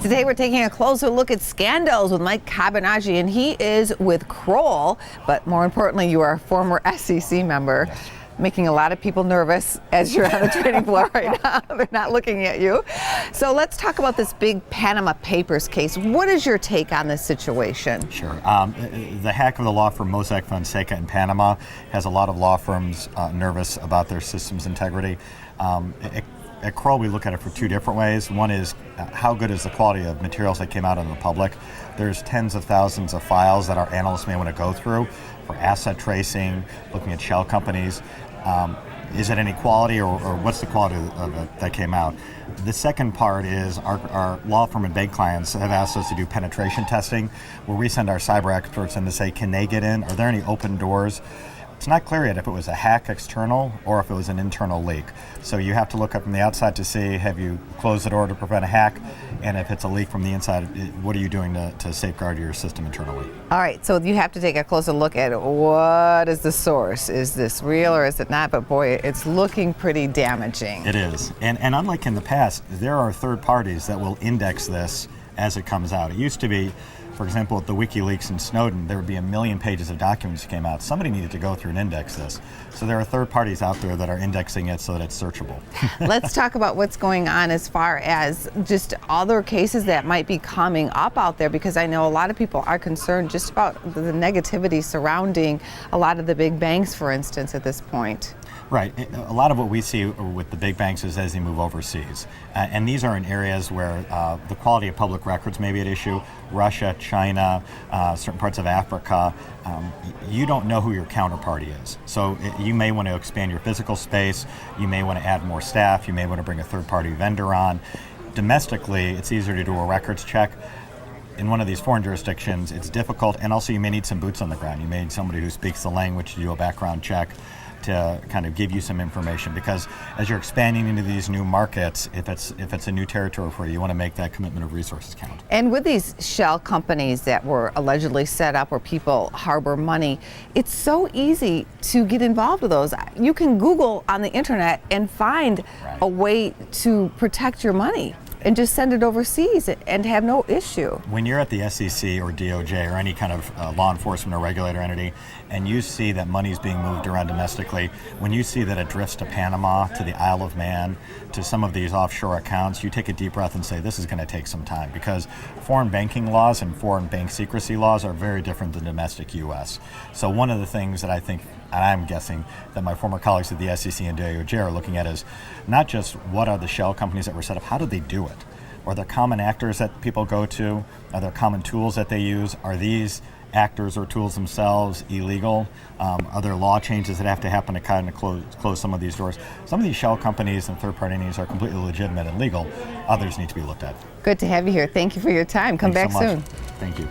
Today we're taking a closer look at scandals with Mike Cabonargi, and he is with Kroll, but more importantly, you are a former SEC member. Yes. Making a lot of people nervous as you're on the trading floor right now. They're not looking at you. So let's talk about this big Panama Papers case. What is your take on this situation? Sure. The hack of the law firm Mossack Fonseca in Panama has a lot of law firms nervous about their system's integrity. At Kroll, we look at it for two different ways. One is how good is the quality of materials that came out in the public. There's tens of thousands of files that our analysts may want to go through for asset tracing, looking at shell companies. Is it any quality, or what's the quality of it that came out? The second part is our law firm and bank clients have asked us to do penetration testing, where we send our cyber experts in to say, can they get in? Are there any open doors? It's not clear yet if it was a hack external or if it was an internal leak. So you have to look up from the outside to see, have you closed the door to prevent a hack? And if it's a leak from the inside, what are you doing to safeguard your system internally? All right, so you have to take a closer look at what is the source. Is this real or is it not? But boy, it's looking pretty damaging. It is. And unlike in the past, there are third parties that will index this as it comes out. It used to be, for example, with the WikiLeaks and Snowden, there would be 1 million pages of documents that came out. Somebody needed to go through and index this. So there are third parties out there that are indexing it so that it's searchable. Let's talk about what's going on as far as just other cases that might be coming up out there, because I know a lot of people are concerned just about the negativity surrounding a lot of the big banks, for instance, at this point. Right. A lot of what we see with the big banks is as they move overseas. And these are in areas where the quality of public records may be at issue. Russia, China, certain parts of Africa. You don't know who your counterparty is. So you may want to expand your physical space. You may want to add more staff. You may want to bring a third-party vendor on. Domestically, it's easier to do a records check. In one of these foreign jurisdictions, it's difficult, and also you may need some boots on the ground. You may need somebody who speaks the language to do a background check, to kind of give you some information, because as you're expanding into these new markets, if it's a new territory for you, you want to make that commitment of resources count. And with these shell companies that were allegedly set up where people harbor money, it's so easy to get involved with those. You can Google on the internet and find a way to protect your money and just send it overseas and have no issue. When you're at the SEC or DOJ or any kind of law enforcement or regulator entity, and you see that money's being moved around domestically, when you see that it drifts to Panama, to the Isle of Man, to some of these offshore accounts, you take a deep breath and say, this is going to take some time, because foreign banking laws and foreign bank secrecy laws are very different than domestic U.S. So one of the things that I think, and I'm guessing that my former colleagues at the SEC and DOJ are looking at, is not just what are the shell companies that were set up, how did they do it? Are there common actors that people go to? Are there common tools that they use? Are these actors or tools themselves illegal? Are there law changes that have to happen to kind of close some of these doors? Some of these shell companies and third-party entities are completely legitimate and legal. Others need to be looked at. Good to have you here. Thank you for your time. Come back Thanks so much. soon. Thank you.